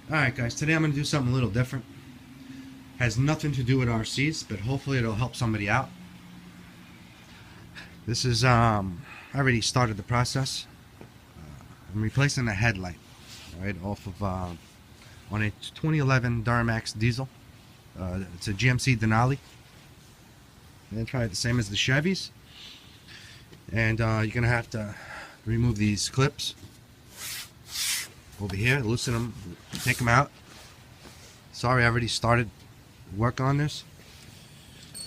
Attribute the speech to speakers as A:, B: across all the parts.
A: Alright guys, today I'm going to do something a little different. Has nothing to do with RCs, but hopefully it'll help somebody out. This is, I already started the process. I'm replacing a headlight, right, off of, on a 2011 Duramax diesel. It's a GMC Denali. And try it the same as the Chevys. And you're going to have to remove these clips over here, loosen them, take them out. Sorry, I already started work on this.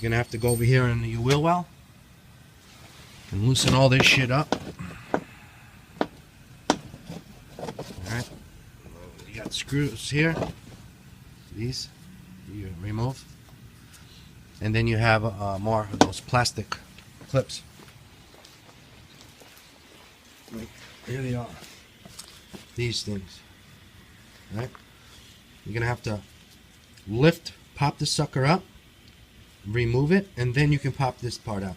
A: You're gonna have to go over here in your wheel well and loosen all this shit up. Alright, you got screws here, these you remove, and then you have more of those plastic clips. Here they are. These things, right? You're gonna have to pop this sucker up, remove it, and then you can pop this part out.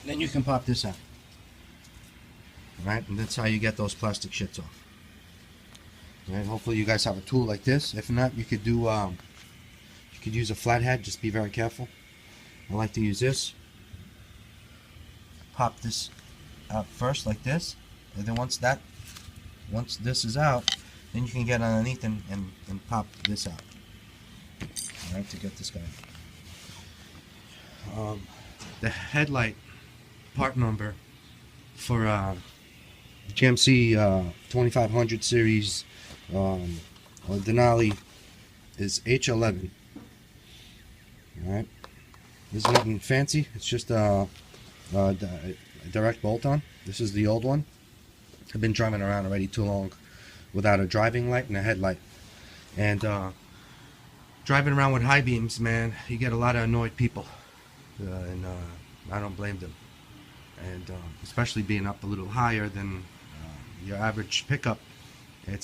A: Then you can pop this out. Alright, and that's how you get those plastic shits off. Alright, hopefully you guys have a tool like this. If not, you could do you could use a flathead, just be very careful. I like to use this. Pop this out first like this, and then once this is out, then you can get underneath and pop this out. Alright, to get this guy. The headlight part number for GMC 2500 series Denali is H11. Alright, this is nothing fancy, it's just a direct bolt-on. This is the old one. I've been driving around already too long without a driving light and a headlight. And driving around with high beams, man, you get a lot of annoyed people. And I don't blame them. And especially being up a little higher than your average pickup, I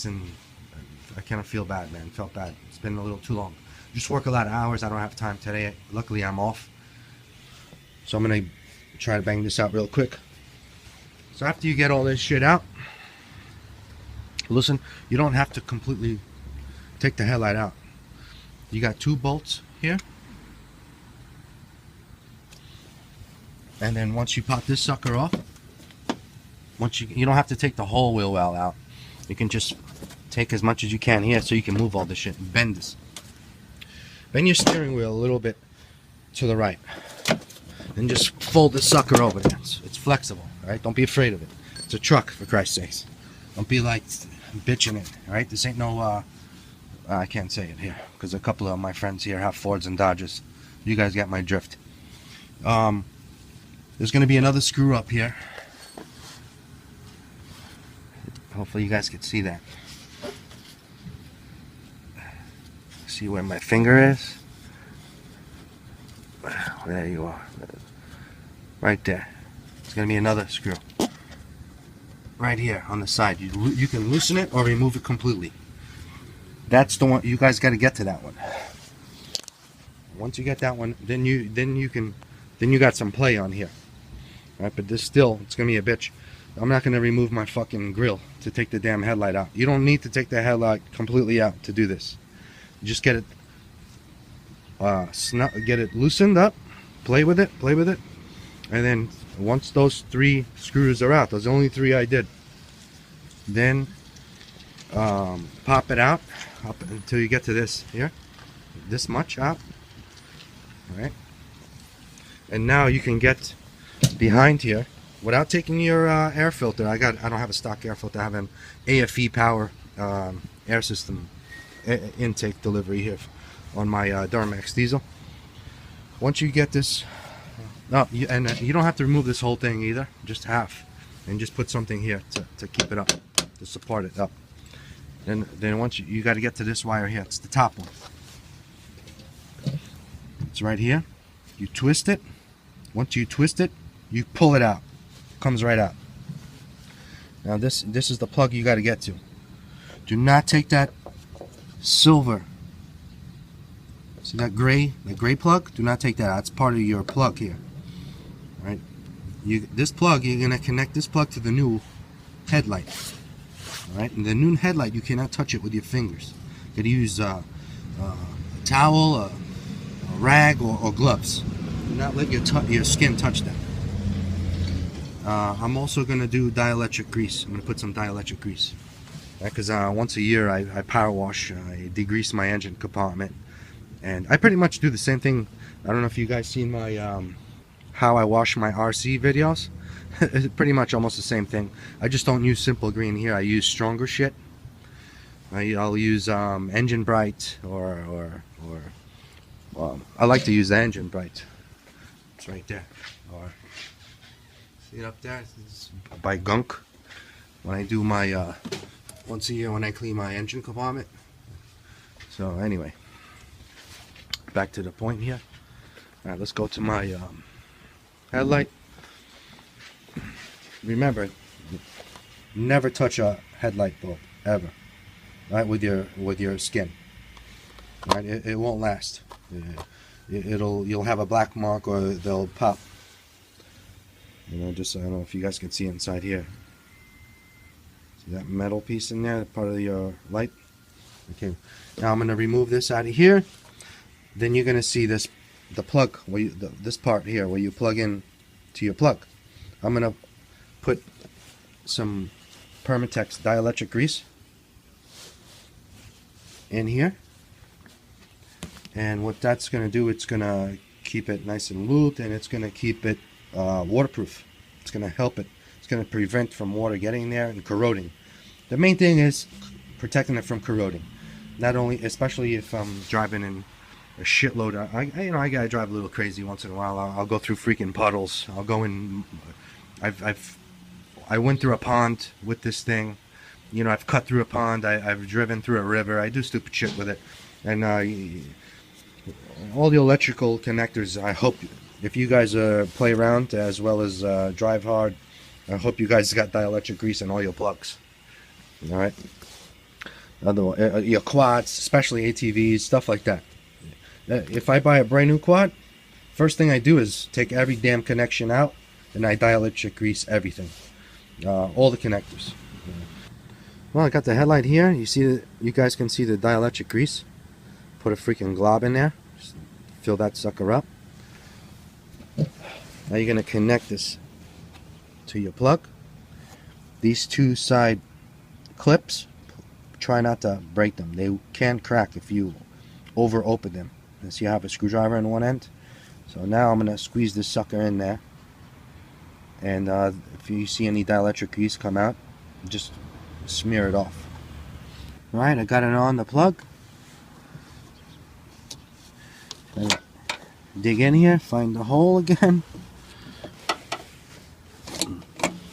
A: kind of feel bad, man. Felt bad. It's been a little too long. Just work a lot of hours. I don't have time today. Luckily, I'm off. So I'm going to try to bang this out real quick. So after you get all this shit out, listen, you don't have to completely take the headlight out. You got two bolts here, and then once you pop this sucker off, you don't have to take the whole wheel well out. You can just take as much as you can here so you can move all this shit and bend this. Bend your steering wheel a little bit to the right. And just fold the sucker over there. It's flexible, alright? Don't be afraid of it. It's a truck, for Christ's sakes. Don't be like bitching it, alright? This ain't no, I can't say it here, because a couple of my friends here have Fords and Dodges. You guys get my drift. There's going to be another screw up here. Hopefully you guys can see that. See where my finger is? There you are. Right there. It's going to be another screw. Right here on the side. You can loosen it or remove it completely. That's the one. You guys got to get to that one. Once you get that one, then you got some play on here. Right, but this still, it's going to be a bitch. I'm not going to remove my fucking grill to take the damn headlight out. You don't need to take the headlight completely out to do this. You just get it get it loosened up, play with it, and then once those three screws are out, those are the only three I did, then pop it out up until you get to this here, this much out. Alright, and now you can get behind here without taking your air filter. I don't have a stock air filter. I have an AFE power air system intake delivery here on my Duramax diesel. Once you get this up, you don't have to remove this whole thing either, just half, and just put something here to keep it up, to support it up. Then once you got to get to this wire here. It's the top one. It's right here. You twist it. Once you twist it, you pull it out. Comes right out. Now this is the plug you got to get to. Do not take that silver. See that gray plug? Do not take that out. It's part of your plug here. Right? This plug, you're gonna connect this plug to the new headlight. Alright, and the new headlight, you cannot touch it with your fingers. You gotta use a towel, a rag, or gloves. Do not let your skin touch that. I'm also gonna do dielectric grease. I'm gonna put some dielectric grease. Because once a year I power wash, I degrease my engine compartment. And I pretty much do the same thing. I don't know if you guys seen my how I wash my RC videos. It's pretty much almost the same thing. I just don't use simple green here. I use stronger shit. I'll use Engine Bright or I like to use the Engine Bright. It's right there. Or see it up there? It's by Gunk. When I do my once a year when I clean my engine compartment. So anyway, back to the point here. All right, let's go to my headlight. Remember, never touch a headlight bulb ever, right? With your skin, right? It won't last. You'll have a black mark or they'll pop. You know, just I don't know if you guys can see inside here. See that metal piece in there, part of your light. Okay, now I'm gonna remove this out of here. Then you're gonna see the plug where this part here where you plug in to your plug. I'm gonna put some Permatex dielectric grease in here, and what that's gonna do, it's gonna keep it nice and lubed, and it's gonna keep it waterproof. It's gonna help it. It's gonna prevent from water getting there and corroding. The main thing is protecting it from corroding. Not only, especially if I'm driving in a shitload. I gotta drive a little crazy once in a while. I'll go through freaking puddles. I'll go in. I went through a pond with this thing. You know, I've cut through a pond. I've driven through a river. I do stupid shit with it. And all the electrical connectors, I hope if you guys play around as well as drive hard, I hope you guys got dielectric grease in all your plugs. All right. Otherwise, your quads, especially ATVs, stuff like that. If I buy a brand new quad, first thing I do is take every damn connection out, and I dielectric grease everything, all the connectors. Well, I got the headlight here. You guys can see the dielectric grease. Put a freaking glob in there. Just fill that sucker up. Now you're gonna connect this to your plug. These two side clips, try not to break them. They can crack if you over open them. And see, you have a screwdriver in one end. So now I'm gonna squeeze this sucker in there, and if you see any dielectric grease come out, just smear it off. Alright, I got it on the plug. Dig in here, find the hole again,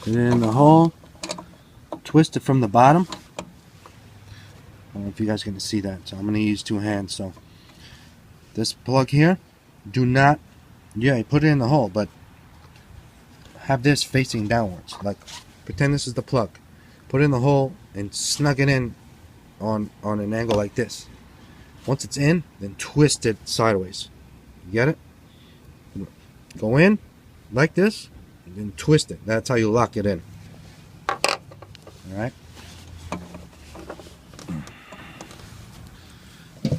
A: put it in the hole, twist it from the bottom. I don't know if you guys can see that, so I'm going to use two hands. So this plug here, do not, yeah, you put it in the hole, but have this facing downwards. Like, pretend this is the plug. Put it in the hole and snug it in on an angle like this. Once it's in, then twist it sideways. You get it? Go in like this, and then twist it. That's how you lock it in. Alright.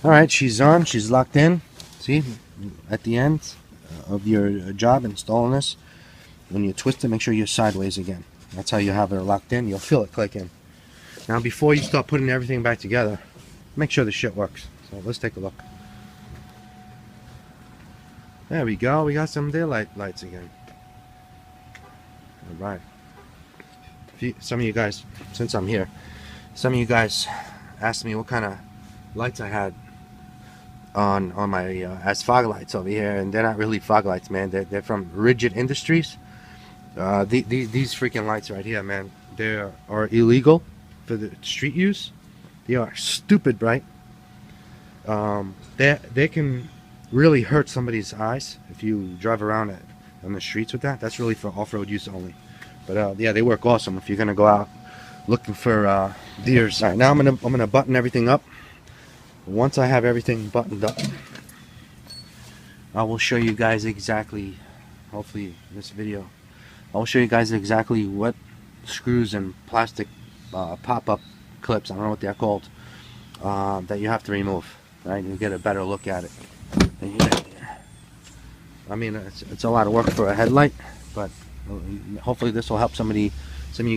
A: Alright, she's on. She's locked in. See? At the end of your job installing this, when you twist it, make sure you're sideways again. That's how you have it locked in. You'll feel it click in. Now, before you start putting everything back together, make sure the shit works. So let's take a look. There we go. We got some daylight lights again. Alright. Some of you guys, since I'm here, some of you guys asked me what kind of lights I had on my as fog lights over here, and they're not really fog lights, man. They're from Rigid Industries. These freaking lights right here, man, they are illegal for the street use. They are stupid bright. They can really hurt somebody's eyes if you drive around on the streets with that. That's really for off-road use only. But yeah, they work awesome if you're gonna go out looking for deers. All right, now I'm gonna button everything up. Once I have everything buttoned up, I will show you guys exactly, hopefully this video, I will show you guys exactly what screws and plastic pop-up clips, I don't know what they're called, that you have to remove, right? You get a better look at it. I mean, it's a lot of work for a headlight, but hopefully this will help some of you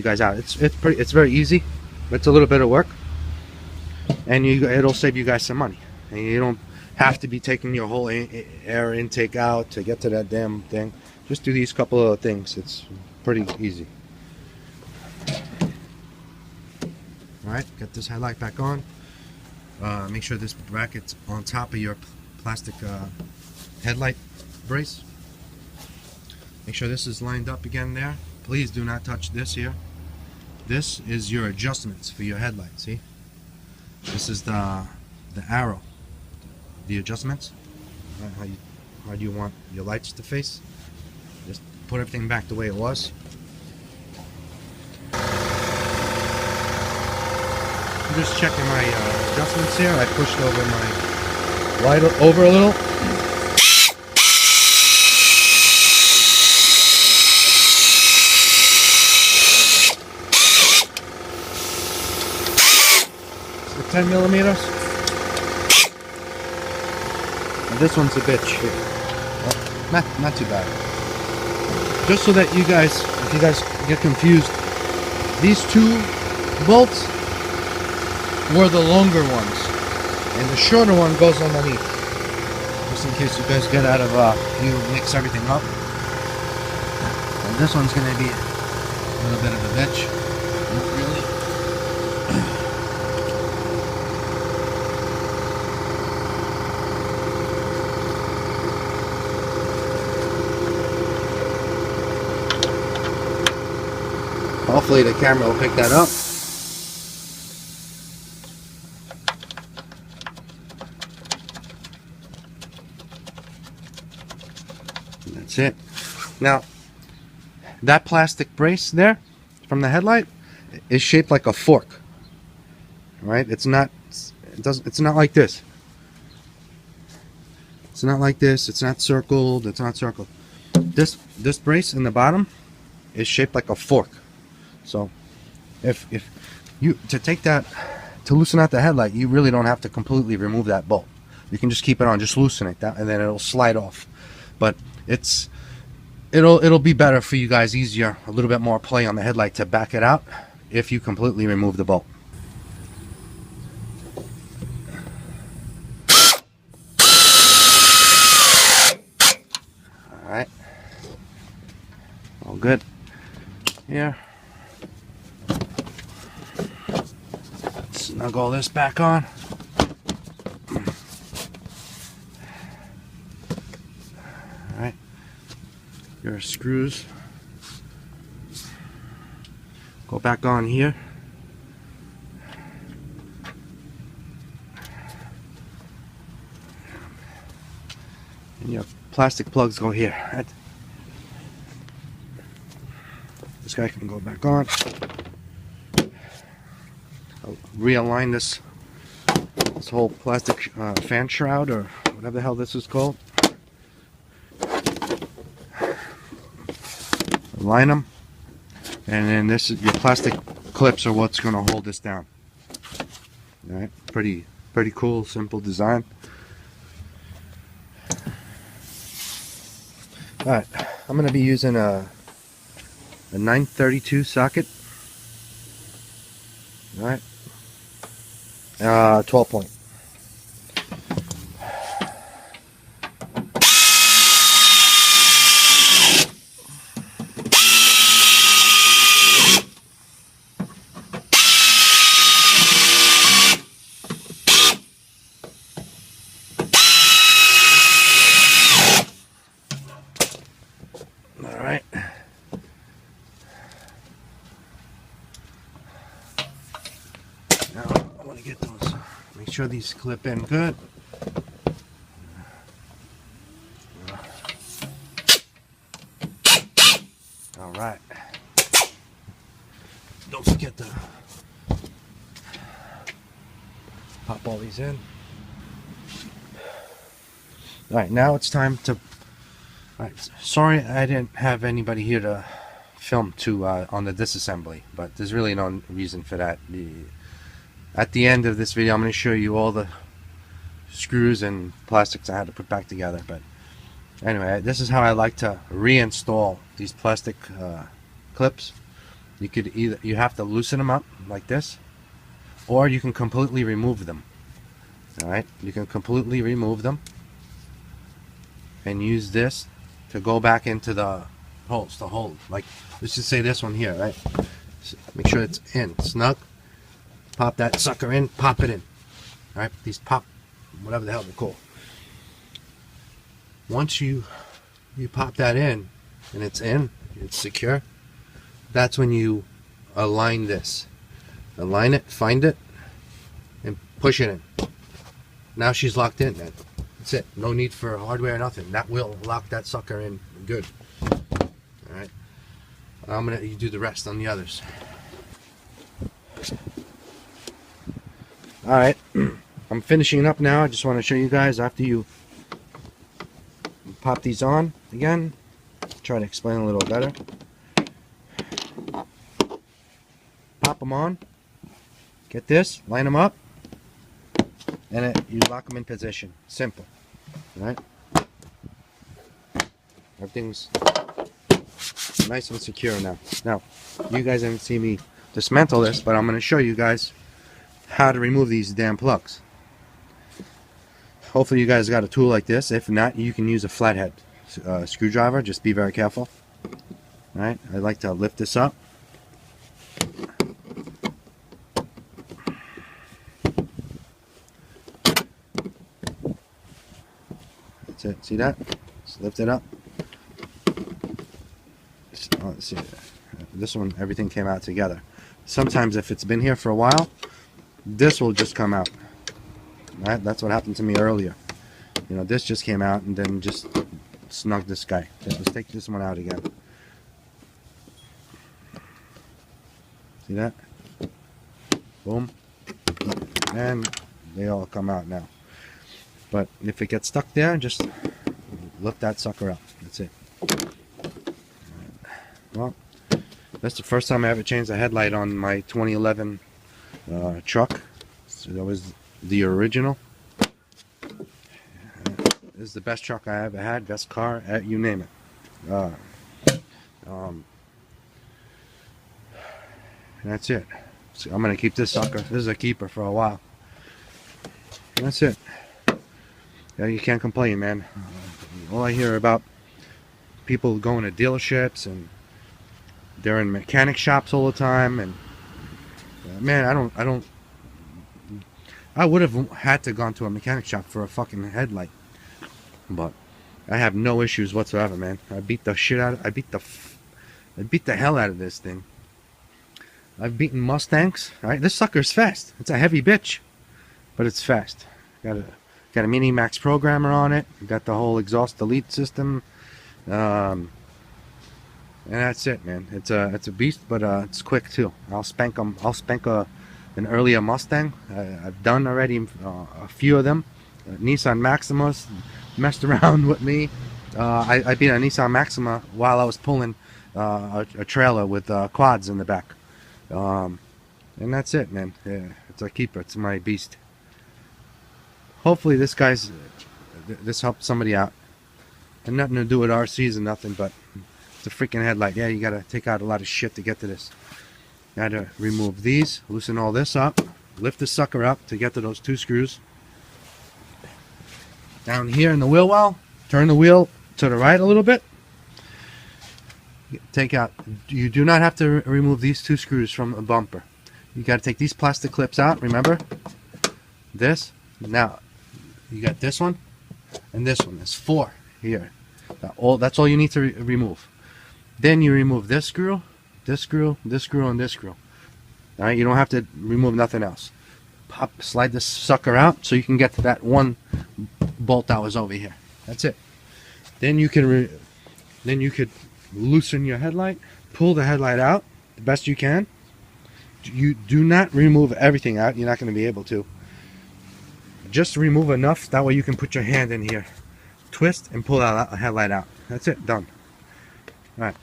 A: guys out. It's very easy, but it's a little bit of work, and it'll save you guys some money, and you don't have to be taking your whole air intake out to get to that damn thing. Just do these couple of things. It's pretty easy. Alright, get this headlight back on. Make sure this bracket's on top of your plastic headlight brace. Make sure this is lined up again there. Please do not touch this here. This is your adjustments for your headlight, see? This is the arrow, the adjustments. How do you want your lights to face? Just put everything back the way it was. I'm just checking my adjustments here. I pushed over my light over a little. So 10 millimeters. And this one's a bitch here. Well, not too bad. Just so that you guys, if you guys get confused, these two bolts were the longer ones, and the shorter one goes underneath, just in case you guys get out of you mix everything up. And this one's gonna be a little bit of a bitch. Not really. Hopefully the camera will pick that up. That's it. Now, that plastic brace there from the headlight is shaped like a fork. Right? It's not like this. It's not like this. It's not circled. It's not circled. This brace in the bottom is shaped like a fork. So if you to loosen out the headlight, you really don't have to completely remove that bolt. You can just keep it on, just loosen it down, and then it'll slide off. But it'll be better for you guys, easier, a little bit more play on the headlight to back it out if you completely remove the bolt. Alright. All good. Here. Snug all this back on. Alright. Your screws go back on here. And your plastic plugs go here. Right? This guy can go back on. I'll realign this whole plastic fan shroud, or whatever the hell this is called. Align them, and then your plastic clips are what's going to hold this down. All right, pretty cool, simple design. All right, I'm going to be using a 932 socket. All right, 12 point. All right. Now I want to get those. Make sure these clip in good. All right. Don't forget to pop all these in. All right, now it's time to. All right, sorry I didn't have anybody here to film too on the disassembly, but there's really no reason for that. At the end of this video, I'm going to show you all the screws and plastics I had to put back together. But anyway, this is how I like to reinstall these plastic clips. You have to loosen them up like this, or you can completely remove them. Alright, you can completely remove them and use this to go back into the holes to hold. Like, let's just say this one here, right? So make sure it's in, snug. Pop that sucker in, pop it in. Alright, these pop, whatever the hell they're called. Once you pop that in, and it's in, it's secure, that's when you align this. Align it, find it, and push it in. Now she's locked in, man. That's it. No need for hardware or nothing. That will lock that sucker in good. Alright. I'm gonna do the rest on the others. Alright. I'm finishing up now. I just want to show you guys after you pop these on again. Try to explain a little better. Pop them on. Get this. Line them up. And you lock them in position. Simple. Right? Everything's nice and secure now. Now, you guys haven't seen me dismantle this, but I'm going to show you guys how to remove these damn plugs. Hopefully you guys got a tool like this. If not, you can use a flathead screwdriver. Just be very careful. Alright, I like to lift this up. That's it. See that? Just lift it up. Let's see. This one, everything came out together. Sometimes if it's been here for a while, this will just come out. Right? That's what happened to me earlier. You know, this just came out and then just snug this guy. Okay, let's take this one out again. See that? Boom. And they all come out now. But if it gets stuck there, just lift that sucker up. That's it. Well, that's the first time I ever changed the headlight on my 2011 truck. So that was the original. This is the best truck I ever had, best car, you name it. And that's it. So I'm gonna keep this sucker. This is a keeper for a while. And that's it. Yeah, you can't complain, man. All I hear about people going to dealerships and they're in mechanic shops all the time, and man, I would have had to gone to a mechanic shop for a fucking headlight, but I have no issues whatsoever, man. I beat the shit out of, I beat the hell out of this thing. I've beaten Mustangs. Right, this sucker's fast. It's a heavy bitch, but it's fast. Got a Mini Max programmer on it. Got the whole exhaust delete system. And that's it, man. It's a beast, but it's quick too. I'll spank them. I'll spank an earlier Mustang. I've done already a few of them. Nissan Maximas messed around with me. I beat a Nissan Maxima while I was pulling a trailer with quads in the back. And that's it, man. Yeah, it's a keeper. It's my beast. Hopefully this helped somebody out. And nothing to do with RCs and nothing, but it's a freaking headlight. Yeah, you gotta take out a lot of shit to get to this. Gotta remove these, loosen all this up, lift the sucker up to get to those two screws. Down here in the wheel well, turn the wheel to the right a little bit. Take out, you do not have to remove these two screws from a bumper. You gotta take these plastic clips out, remember? This. Now, you got this one and this one. There's four here. That's all you need to remove. Then you remove this screw, this screw, this screw, and this screw. Alright, you don't have to remove nothing else. Slide this sucker out so you can get to that one bolt that was over here. That's it. Then you can loosen your headlight, pull the headlight out the best you can. You do not remove everything out. You're not going to be able to. Just remove enough, that way you can put your hand in here, twist, and pull that headlight out. That's it, done. Alright.